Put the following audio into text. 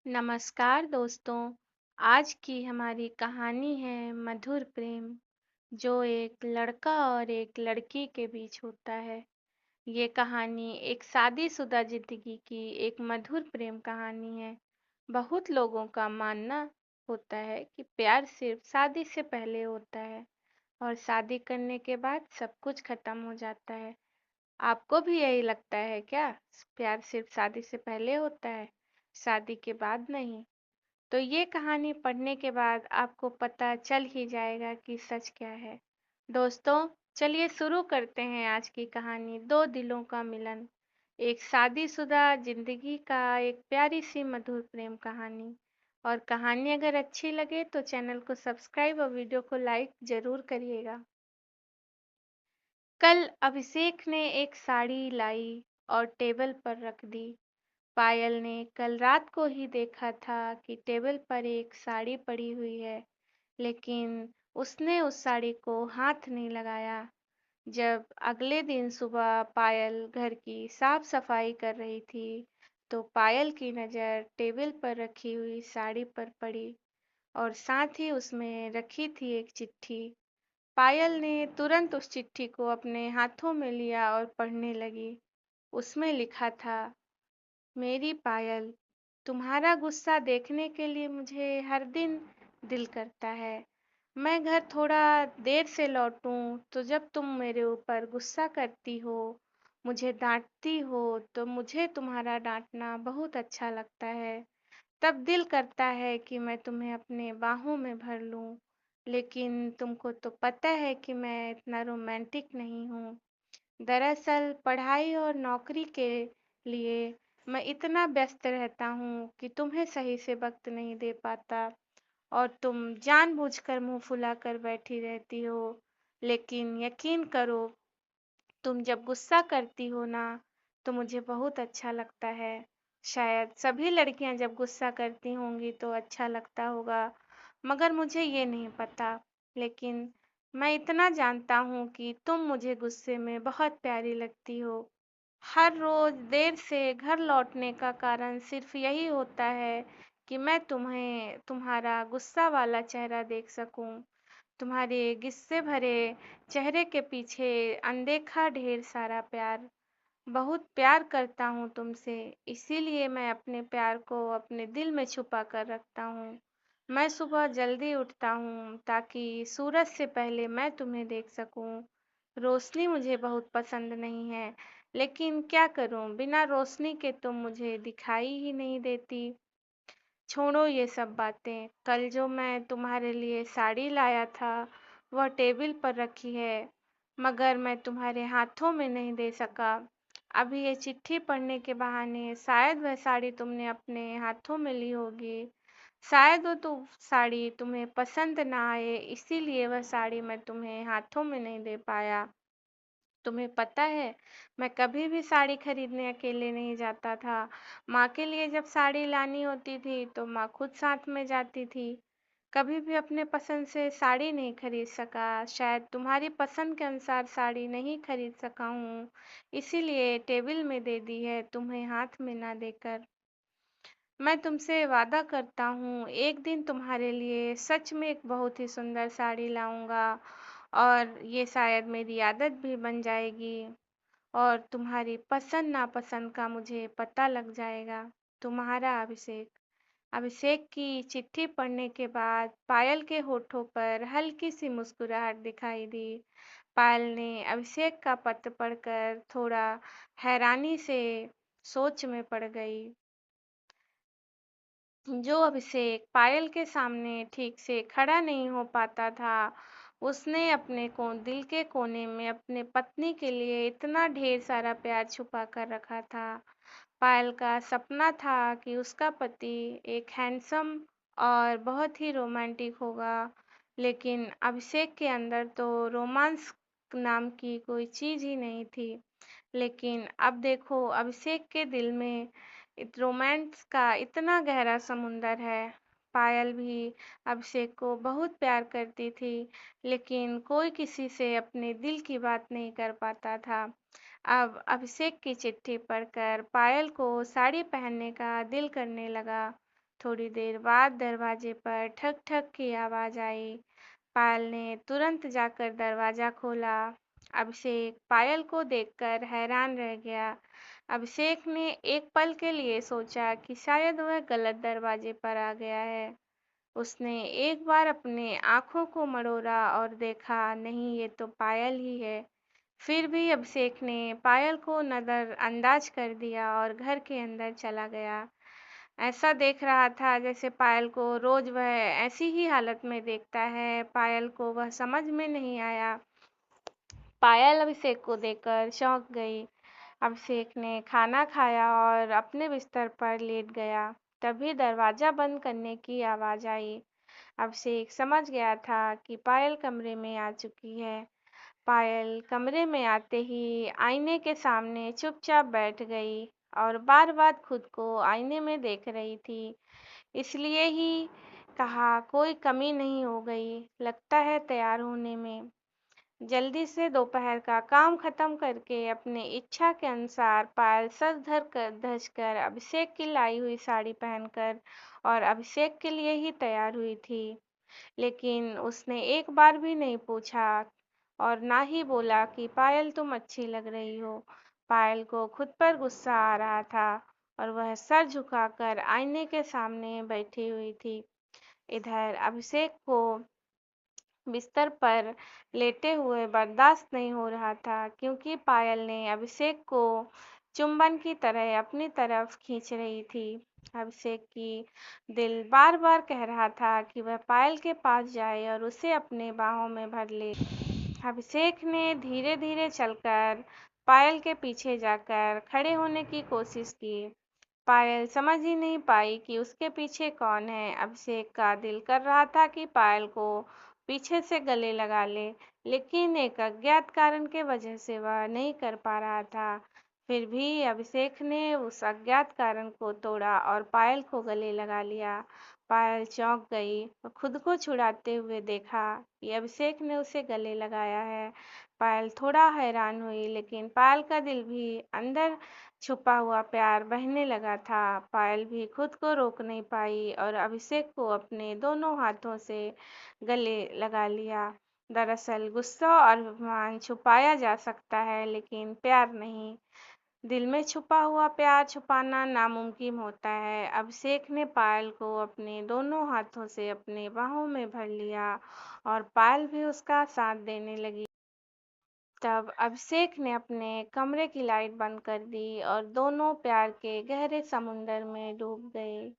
नमस्कार दोस्तों। आज की हमारी कहानी है मधुर प्रेम, जो एक लड़का और एक लड़की के बीच होता है। ये कहानी एक शादीशुदा जिंदगी की एक मधुर प्रेम कहानी है। बहुत लोगों का मानना होता है कि प्यार सिर्फ शादी से पहले होता है और शादी करने के बाद सब कुछ खत्म हो जाता है। आपको भी यही लगता है क्या? प्यार सिर्फ शादी से पहले होता है, शादी के बाद नहीं? तो ये कहानी पढ़ने के बाद आपको पता चल ही जाएगा कि सच क्या है। दोस्तों, चलिए शुरू करते हैं आज की कहानी, दो दिलों का मिलन। एक शादीशुदा जिंदगी का एक प्यारी सी मधुर प्रेम कहानी। और कहानी अगर अच्छी लगे तो चैनल को सब्सक्राइब और वीडियो को लाइक जरूर करिएगा। कल अभिषेक ने एक साड़ी लाई और टेबल पर रख दी। पायल ने कल रात को ही देखा था कि टेबल पर एक साड़ी पड़ी हुई है, लेकिन उसने उस साड़ी को हाथ नहीं लगाया। जब अगले दिन सुबह पायल घर की साफ सफाई कर रही थी, तो पायल की नज़र टेबल पर रखी हुई साड़ी पर पड़ी और साथ ही उसमें रखी थी एक चिट्ठी। पायल ने तुरंत उस चिट्ठी को अपने हाथों में लिया और पढ़ने लगी। उसमें लिखा था, मेरी पायल, तुम्हारा गुस्सा देखने के लिए मुझे हर दिन दिल करता है। मैं घर थोड़ा देर से लौटूं तो जब तुम मेरे ऊपर गुस्सा करती हो, मुझे डांटती हो, तो मुझे तुम्हारा डांटना बहुत अच्छा लगता है। तब दिल करता है कि मैं तुम्हें अपने बाहों में भर लूं, लेकिन तुमको तो पता है कि मैं इतना रोमांटिक नहीं हूँ। दरअसल पढ़ाई और नौकरी के लिए मैं इतना व्यस्त रहता हूँ कि तुम्हें सही से वक्त नहीं दे पाता और तुम जानबूझकर मुंह फुलाकर बैठी रहती हो। लेकिन यकीन करो, तुम जब गुस्सा करती हो ना, तो मुझे बहुत अच्छा लगता है। शायद सभी लड़कियां जब गुस्सा करती होंगी तो अच्छा लगता होगा, मगर मुझे ये नहीं पता। लेकिन मैं इतना जानता हूँ कि तुम मुझे गुस्से में बहुत प्यारी लगती हो। हर रोज देर से घर लौटने का कारण सिर्फ यही होता है कि मैं तुम्हें तुम्हारा गुस्सा वाला चेहरा देख सकूं। तुम्हारे गुस्से भरे चेहरे के पीछे अनदेखा ढेर सारा प्यार। बहुत प्यार करता हूँ तुमसे, इसीलिए मैं अपने प्यार को अपने दिल में छुपा कर रखता हूँ। मैं सुबह जल्दी उठता हूँ ताकि सूरज से पहले मैं तुम्हें देख सकूँ। रोशनी मुझे बहुत पसंद नहीं है, लेकिन क्या करूँ, बिना रोशनी के तुम मुझे दिखाई ही नहीं देती। छोड़ो ये सब बातें। कल जो मैं तुम्हारे लिए साड़ी लाया था, वह टेबल पर रखी है, मगर मैं तुम्हारे हाथों में नहीं दे सका। अभी ये चिट्ठी पढ़ने के बहाने शायद वह साड़ी तुमने अपने हाथों में ली होगी। शायद वो साड़ी तुम्हें पसंद ना आए, इसीलिए वह साड़ी मैं तुम्हें हाथों में नहीं दे पाया। तुम्हें पता है, मैं कभी भी साड़ी खरीदने अकेले नहीं जाता था। माँ के लिए जब साड़ी लानी होती थी तो माँ खुद साथ में जाती थी। कभी भी अपने पसंद से साड़ी नहीं खरीद सका, शायद तुम्हारी पसंद के अनुसार साड़ी नहीं खरीद सका हूँ, इसीलिए टेबल में दे दी है, तुम्हें हाथ में ना देकर। मैं तुमसे वादा करता हूँ, एक दिन तुम्हारे लिए सच में एक बहुत ही सुंदर साड़ी लाऊंगा और ये शायद मेरी आदत भी बन जाएगी और तुम्हारी पसंद नापसंद का मुझे पता लग जाएगा। तुम्हारा अभिषेक। अभिषेक की चिट्ठी पढ़ने के बाद पायल के होठों पर हल्की सी मुस्कुराहट दिखाई दी। पायल ने अभिषेक का पत्र पढ़कर थोड़ा हैरानी से सोच में पड़ गई। जो अभिषेक पायल के सामने ठीक से खड़ा नहीं हो पाता था, उसने अपने दिल के कोने में अपने पत्नी के लिए इतना ढेर सारा प्यार छुपा कर रखा था। पायल का सपना था कि उसका पति एक हैंडसम और बहुत ही रोमांटिक होगा, लेकिन अभिषेक के अंदर तो रोमांस नाम की कोई चीज़ ही नहीं थी। लेकिन अब देखो, अभिषेक के दिल में रोमांस का इतना गहरा समुंदर है। पायल भी अभिषेक को बहुत प्यार करती थी, लेकिन कोई किसी से अपने दिल की बात नहीं कर पाता था। अब अभिषेक की चिट्ठी पढ़कर पायल को साड़ी पहनने का दिल करने लगा। थोड़ी देर बाद दरवाजे पर ठक ठक की आवाज आई। पायल ने तुरंत जाकर दरवाजा खोला। अभिषेक पायल को देखकर हैरान रह गया। अभिषेक ने एक पल के लिए सोचा कि शायद वह गलत दरवाजे पर आ गया है। उसने एक बार अपने आंखों को मरोड़ा और देखा, नहीं, ये तो पायल ही है। फिर भी अभिषेक ने पायल को नजरअंदाज कर दिया और घर के अंदर चला गया। ऐसा देख रहा था जैसे पायल को रोज वह ऐसी ही हालत में देखता है। पायल को वह समझ में नहीं आया। पायल अभिषेक को देखकर चौंक गई। अभिषेक ने खाना खाया और अपने बिस्तर पर लेट गया। तभी दरवाजा बंद करने की आवाज आई। अभिषेक समझ गया था कि पायल कमरे में आ चुकी है। पायल कमरे में आते ही आईने के सामने चुपचाप बैठ गई और बार बार खुद को आईने में देख रही थी। इसलिए ही कहा, कोई कमी नहीं हो गई लगता है तैयार होने में। जल्दी से दोपहर का काम खत्म करके अपने इच्छा के अनुसार पायल सज धज कर अभिषेक की लाई हुई साड़ी पहनकर और अभिषेक के लिए ही तैयार हुई थी। लेकिन उसने एक बार भी नहीं पूछा और ना ही बोला कि पायल तुम अच्छी लग रही हो। पायल को खुद पर गुस्सा आ रहा था और वह सर झुकाकर आईने के सामने बैठी हुई थी। इधर अभिषेक को बिस्तर पर लेटे हुए बर्दाश्त नहीं हो रहा था, क्योंकि पायल ने अभिषेक को चुंबन की तरह अपनी तरफ खींच रही थी। अभिषेक की दिल बार बार कह रहा था कि वह पायल के पास जाए और उसे अपने बाहों में भर ले। अभिषेक ने धीरे धीरे चलकर पायल के पीछे जाकर खड़े होने की कोशिश की। पायल समझ ही नहीं पाई कि उसके पीछे कौन है। अभिषेक का दिल कर रहा था कि पायल को पीछे से गले लगा ले, लेकिन एक अज्ञात कारण के वजह से वह नहीं कर पा रहा था। फिर भी अभिषेक ने उस अज्ञात कारण को तोड़ा और पायल को गले लगा लिया। पायल चौंक गई और खुद को छुड़ाते हुए देखा कि अभिषेक ने उसे गले लगाया है। पायल थोड़ा हैरान हुई, लेकिन पायल का दिल भी अंदर छुपा हुआ प्यार बहने लगा था। पायल भी खुद को रोक नहीं पाई और अभिषेक को अपने दोनों हाथों से गले लगा लिया। दरअसल गुस्सा और अभिमान छुपाया जा सकता है, लेकिन प्यार नहीं। दिल में छुपा हुआ प्यार छुपाना नामुमकिन होता है। अभिषेक ने पायल को अपने दोनों हाथों से अपने बाहों में भर लिया और पायल भी उसका साथ देने लगी। तब अभिषेक ने अपने कमरे की लाइट बंद कर दी और दोनों प्यार के गहरे समुंदर में डूब गए।